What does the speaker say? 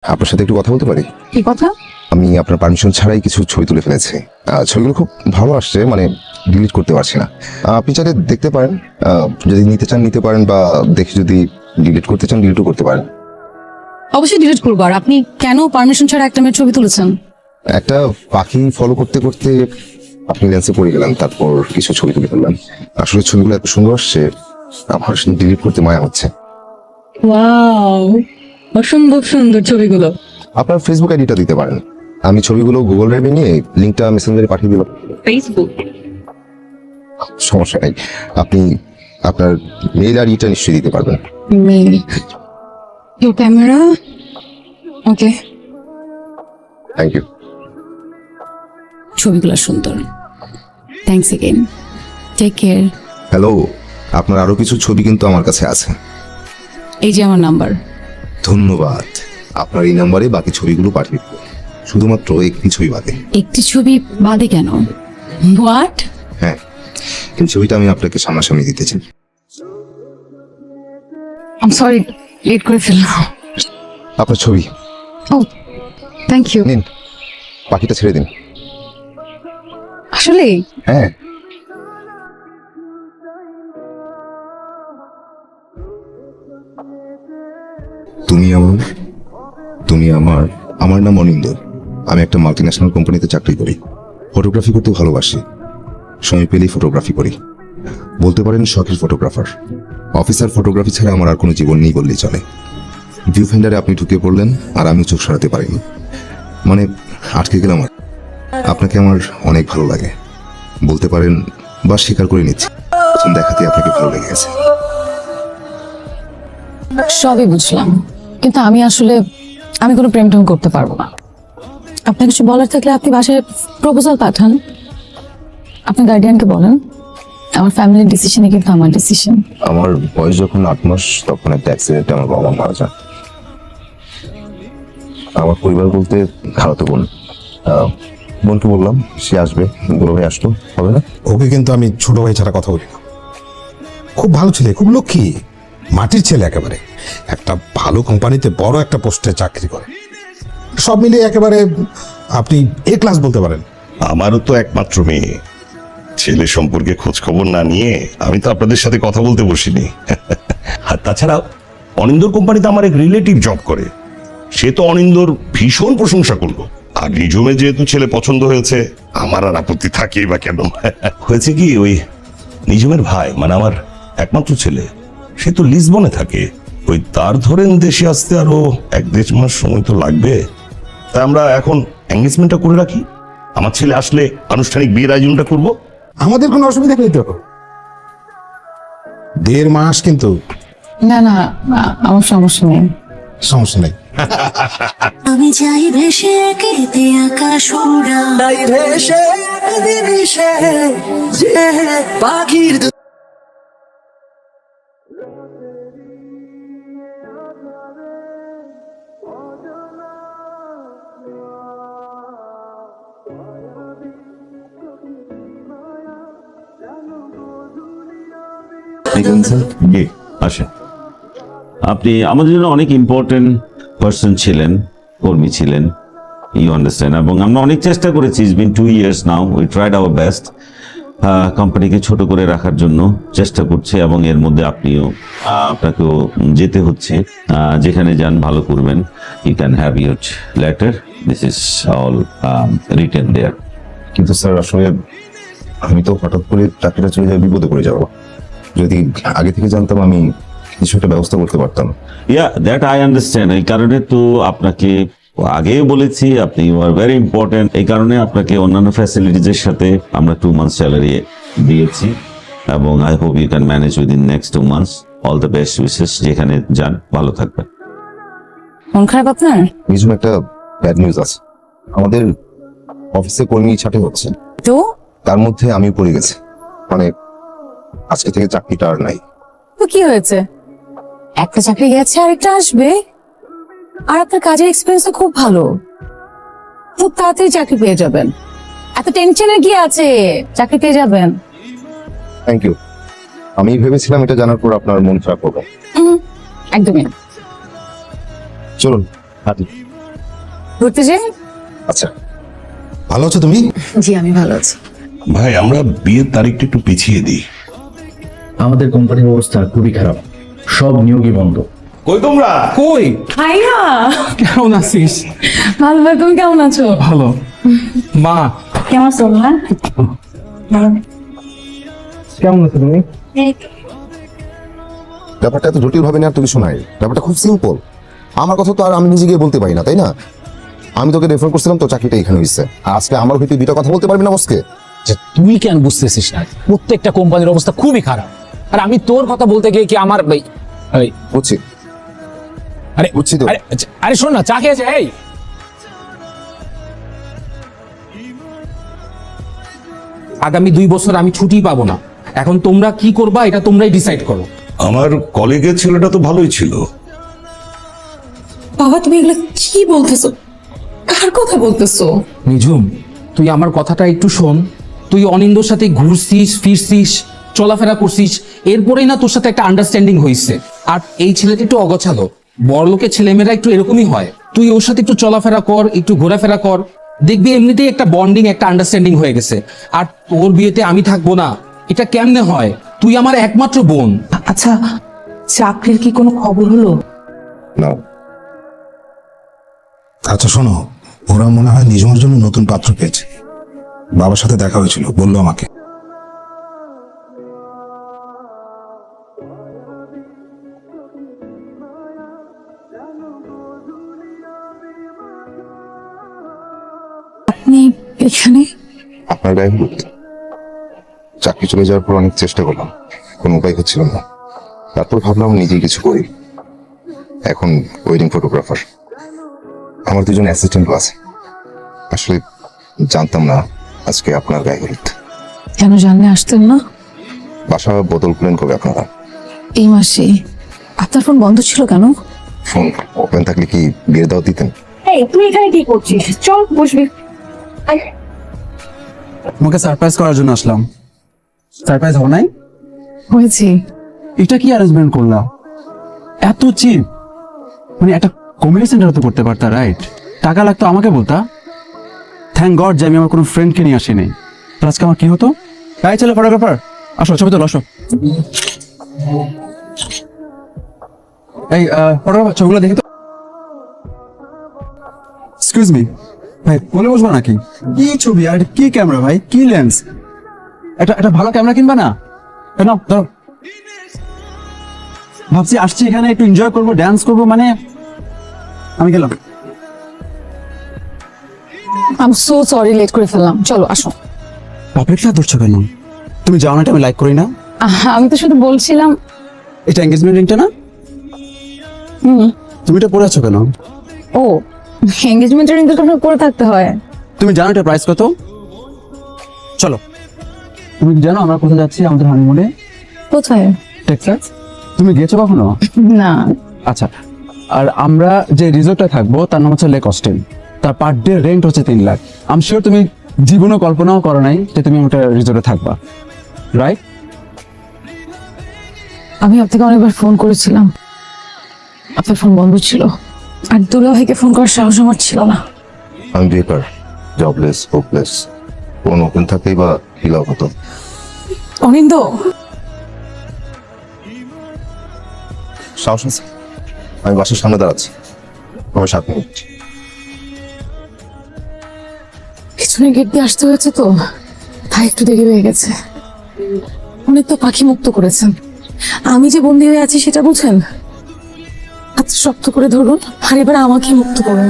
আপনার সাথে একটু কথা বলতে পারি? কি কথা? আমি আপনার পারমিশন ছাড়াই কিছু ছবি তুলে ফেলেছি। ছবিগুলো খুব ভালো আসছে, মানে ডিলিট করতে পারছি না। আপনি চাইলে দেখতে পারেন, যদি নিতে চান নিতে পারেন, বা দেখে যদি ডিলিট করতে চান ডিলিটও করতে পারেন। অবশ্যই ডিলিট করবো। আর আপনি কেন পারমিশন ছাড়া একটা মেয়ের ছবি তুলেছেন? একটা পাখি ফলো করতে করতে আপনি লেন্সে পড়ে গেলেন, তারপর কিছু ছবি তুলে ফেললাম। আসলে ছবিগুলো এত সুন্দর আসছে, আমার ডিলিট করতে মায়া হচ্ছে। ওয়াও, অসম্ভব সুন্দর ছবিগুলো। আপনার ফেসবুক আইডিটা দিতে পারেন, আমি ছবিগুলো গুগল ড্রাইভে নিয়ে লিঙ্কটা মেসেঞ্জারে পাঠিয়ে দিলাম। ফেসবুক? সমস্যা নেই, আপনি আপনার মেইল আইডিটা নিশ্চয়ই দিতে পারবেন। Mail, your camera. Okay, thank you. ছবিগুলো সুন্দর। Thanks again, take care. Hello, আপনার আরো কিছু ছবি কিন্তু আমার কাছে আছে। এই যে আমার নাম্বার। ধন্যবাদ। আপনার এই নাম্বারে বাকি ছবিগুলো পাঠিয়ে দেবো, শুধুমাত্র একটি ছবি বাদে। একটি ছবি বাদে কেন? হোয়াট? হ্যাঁ, এই ছবিটা আমি আপনাকে সামনাসামনি দিতে চাই। আম সরি, লেট করে ফেললাম। আপনার ছবি ও, থ্যাংক ইউ। নিন, পাখিটা ছেড়ে দিন। আসলে হ্যাঁ, তুমি আমার, তুমি আমার। আমার নাম অনিন্দ। আমি একটা মাল্টিন্যাশনাল কোম্পানিতে চাকরি করি। ফটোগ্রাফি করতে ভালোবাসি, সময় পেলেই ফটোগ্রাফি করি। বলতে পারেন শখের ফটোগ্রাফার। অফিসার ফটোগ্রাফি ছাড়া আমার আর কোনো জীবন নেই বললেই চলে। ভিউ ফাইন্ডারে আপনি ঢুকে পড়লেন আর আমি চোখ সরাতে পারিনি, মানে আটকে গেলাম। আপনাকে আমার অনেক ভালো লাগে, বলতে পারেন, বা স্বীকার করে নিচ্ছি, প্রথম দেখাতে আপনাকে ভালো লেগে গেছে। সবই বুঝলাম, কিন্তু আমি কোনো প্রেম টেম করতে পারবো না। আপনার কিছু বলার থাকলে আপনি বাসায় প্রপোজাল পাঠান, আপনার গার্ডিয়ানকে বলেন। আমার ফ্যামিলির ডিসিশনে কিন্তু আমার ডিসিশন। আমার বয়স যখন 8 মাস, তখন একটা অ্যাক্সিডেন্টে আমার বাবা মারা যান। আমার পরিবার বলতে খালাতো বোন। বোনকে বললাম সে আসবে, বড় ভাই আসলো, হবে না? ওকে কিন্তু আমি ছোট ভাই ছাড়া কথা বলি না। খুব ভালো ছেলে, খুব লক্ষ্মী, মাটির ছেলে একেবারে। একটা ভালো কোম্পানিতে বড় একটা পোস্টে চাকরি করে। সব মিলিয়ে একেবারে আপনি এ ক্লাস বলতে পারেন। আমারও তো একমাত্র মেয়ে, ছেলে সম্পর্কে খোঁজ খবর না নিয়ে আমি তো আপনাদের সাথে কথা বলতে বসিনি। আর তাছাড়া অনিন্দর কোম্পানিতে আমার এক রিলেটিভ জব করে, সে তো অনিন্দর ভীষণ প্রশংসা করলো। আর নিজমে যেহেতু ছেলে পছন্দ হয়েছে, আমার আর আপত্তি থাকেই বা কেন। হয়েছে কি, ওই নিজমের ভাই মানে আমার একমাত্র ছেলে, সে তো লিসবনে থাকে। ওই তার ধরেন দেশে আসতে আরো 1-1.5 মাস সময় তো লাগবে। তাই আমরা এখন এঙ্গেজমেন্টটা করে রাখি, আমার ছেলে আসলে আনুষ্ঠানিক বিয়ের আয়োজনটা করব। আমাদের কোনো অসুবিধা নেই তো। 1.5 মাস কিন্তু না না, আমার সমস্যা নেই। সমস্যা নেই। আমি চাই ভেসে কেটে আকাশ ওড়া, নাই ভেসে দিশে যে পাখির জি আসেন। আপনি আমাদের জন্য অনেক ইম্পর্টেন্ট পার্সন ছিলেন, কর্মী ছিলেন, ইউ আন্ডারস্ট্যান্ড। এবং আমরা অনেক চেষ্টা করেছি, it's been 2 years now, we tried our best. কোম্পানিকে ছোট করে রাখার জন্য চেষ্টা করছে, এবং এর মধ্যে আপনাকেও যেতে হচ্ছে। যেখানে যান ভালো করবেন। You can have your letter, this is all written there. কিন্তু স্যার, আসলে আমি তো হঠাৎ করে চাকরিটা চলে যাওয়া বিপদে পড়ে যাবো। যদি আগে থেকে জানতাম আমি কিছু একটা ব্যবস্থা করতে পারতাম। ইয়া, দ্যাট আই আন্ডারস্ট্যান্ড। এই কারণে তো আপনাকে আগেই বলেছি, আপনি ইউ আর ভেরি ইম্পর্টেন্ট। এই কারণে আপনাকে অন্যান্য ফ্যাসিলিটিজের সাথে আমরা 2 months স্যালারি দিয়েছি, এবং I hope you can manage within next 2 months। All the best wishes, যেখানে যান ভালো থাকবেন। মন খারাপ আপনার? নিজম একটা ব্যাড নিউজ আছে। আমাদের অফিসে কর্মী ছাঁটাই হচ্ছে, তো তার মধ্যে আমিও পড়ে গেছি। মানে আজকে থেকে চাকরিটা আর নাই। তো কি হয়েছে? একটা চাকরি গেছে, আরেকটা আসবে। আর আপনার কাজের এক্সপিরিয়েন্স খুব ভালো, খুব তাড়াতাড়ি চাকরি পেয়ে যাবেন। এত টেনশনে কি আছে, চাকরি পেয়ে যাবেন। Thank you. আমি ভেবেছিলাম এটা জানার পর আপনার মন খারাপ হবে। একদমই না। চলুন হাঁটি। ঘুরতে যাই? আচ্ছা, ভালো আছো তুমি? জি আমি ভালো আছি। ভাই আমরা বিয়ের তারিখটা একটু পিছিয়ে দিই। আমাদের কোম্পানির অবস্থা খুবই খারাপ, সব নিয়োগই বন্ধ। কই তোমরা? কই ভাইয়া কেমন আছিস? ভালো ভাই, তুমি কেমন আছো? ভালো। মা কেমন আছো? হ্যাঁ কেমন আছো তুমি? ব্যাপারটা এত জটিল ভাবে নেওয়ার তো কিছু নাই, ব্যাপারটা খুব সিম্পল। আমার কথা তো আর আমি নিজে গিয়ে বলতে পারি না, তাই না? আমি তোকে রেফার করছিলাম, তো চাকরিটা এখানে হয়েছে। আর আজকে আমার হইতে দুইটা কথা বলতে পারবি না বসকে? যে তুই কেন বুঝতেছিস না প্রত্যেকটা কোম্পানির অবস্থা খুবই খারাপ, আর আমি তোর কথা বলতে গিয়ে কি আমার বুঝছি, আরে বুঝছি তো। আরে শোন না, চা খেয়েছে। এই আগামী 2 বছর আমি ছুটি পাবো না। এখন তোমরা কি করবা এটা তোমরাই ডিসাইড করো। আমার কলিগের ছেলেটা তো ভালোই ছিল। বাবা তুমি এগুলো কি বলতেছো? কার কথা বলতেছো? নিঝুম, তুই আমার কথাটা একটু শোন। তুই অনিন্দর সাথে ঘুরছিস ফিরছিস চলাফেরা করছিস, এরপরেই না তোর সাথে একটা আন্ডারস্ট্যান্ডিং হয়েছে। আর এই ছেলেটা একটু অগোছালো, বড়লোকের ছেলেমেয়েরা একটু এরকমই হয়। তুই ওর সাথে একটু চলাফেরা কর, একটু ঘোরাফেরা কর, দেখবি এমনিতেই একটা বন্ডিং, একটা আন্ডারস্ট্যান্ডিং হয়ে গেছে। আর তোর বিয়েতে আমি থাকবো না, এটা কেমনে হয়? তুই আমার একমাত্র বোন। আচ্ছা চাকরির কি কোনো খবর হলো? না, আচ্ছা শোনো, ওরা মনে হয় নিজমের জন্য নতুন পাত্র পেয়েছে। বাবার সাথে দেখা হয়েছিল, বললো আমাকে। আপনি এখানে? আপনার গায়ে হলুদ। চাকরি চলে যাওয়ার পর অনেক চেষ্টা করলাম, কোনো উপায় হচ্ছিল না। তারপর ভাবলাম নিজেই কিছু করি। এখন ওয়েডিং ফটোগ্রাফার। আমার 2জন অ্যাসিস্ট্যান্টও আছে। আসলে জানতাম না আজকে আপনার গায়ে হলুদ। কেন জানলে আসতেন না? বাসা বদল করলেন কবে আপনারা? এই মাসে। আপনার ফোন বন্ধ ছিল কেন? ফোন ওপেন থাকলে কি বিয়ের দাওয়াত দিতেন? এই তুই এখানে কি করছিস? চল বসবি। তোমাকে সারপ্রাইজ করার জন্য আসলাম। সারপ্রাইজ হবে নাই? হয়েছে। এটা কি অ্যারেঞ্জমেন্ট করলা? এত চিপ, মানে একটা কমেডি সেন্টার তো করতে পারতা, রাইট? টাকা লাগতো আমাকে বলতা। থ্যাংক গড যে আমি আমার কোনো ফ্রেন্ডকে নিয়ে আসিনি। তো আজকে আমার কি হতো? তাই চলো ফটোগ্রাফার, আসো ছবি তোলো, আসো। এই ফটোগ্রাফার ছবিগুলো দেখি তো। এক্সকিউজ মি ভাই, বলে বসবো নাকি? কি ছবি আর কি ক্যামেরা ভাই, কি লেন্স? একটা ভালো ক্যামেরা কিনবা না? নাও ধরো। ভাবছি আসছি এখানে একটু এনজয় করবো, ড্যান্স করবো, মানে আমি গেলাম। আই সো সরি, লেট করে ফেললাম। চলো আসো। অপেক্ষা করছো কেন? তুমি যাও না, এটা আমি লাইক করি না। আমি তো শুধু বলছিলাম। এটা এঙ্গেজমেন্ট রিংটা না? তুমি এটা পরে আছো কেন? ও এঙ্গেজমেন্টের রিং তো পরে থাকতে হয়। তুমি জানো এটা প্রাইস কত? চলো। তুমি কি জানো আমরা কোথায় যাচ্ছি আমাদের হানিমুনে? কোথায়? টেক্সাস। তুমি গিয়েছো কখনো? না। আচ্ছা, আর আমরা যে রিসোর্টে থাকবো তার নাম হচ্ছে লেক অস্টিন। তার পার ডে রেন্ট হচ্ছে 3 লাখ। আমি শিওর তুমি জীবনে কল্পনাও করো নাই যে তুমি ওটা রিসোর্টে থাকবা, রাইট? আমি আপনাকে অনেকবার ফোন করেছিলাম, আপনার ফোন বন্ধ ছিল। আর দুলা ভাইকে ফোন করার সাহস আমার ছিল না। আমি বেকার, জবলেস, হোপলেস। ফোন ওপেন থাকলেই বা কি লাভ হতো? অনিন্দ, সাহস আছে? আমি বাসার সামনে দাঁড়াচ্ছি, আমার 7 মিনিট। পিছনে গেট দিয়ে আসতে হয়েছে তো, তাই একটু দেরি হয়ে গেছে। অনেক তো পাখি মুক্ত করেছেন, আমি যে বন্দি হয়ে আছি সেটা বুঝেন? আচ্ছা শক্ত করে ধরুন, আর এবার আমাকে মুক্ত করুন।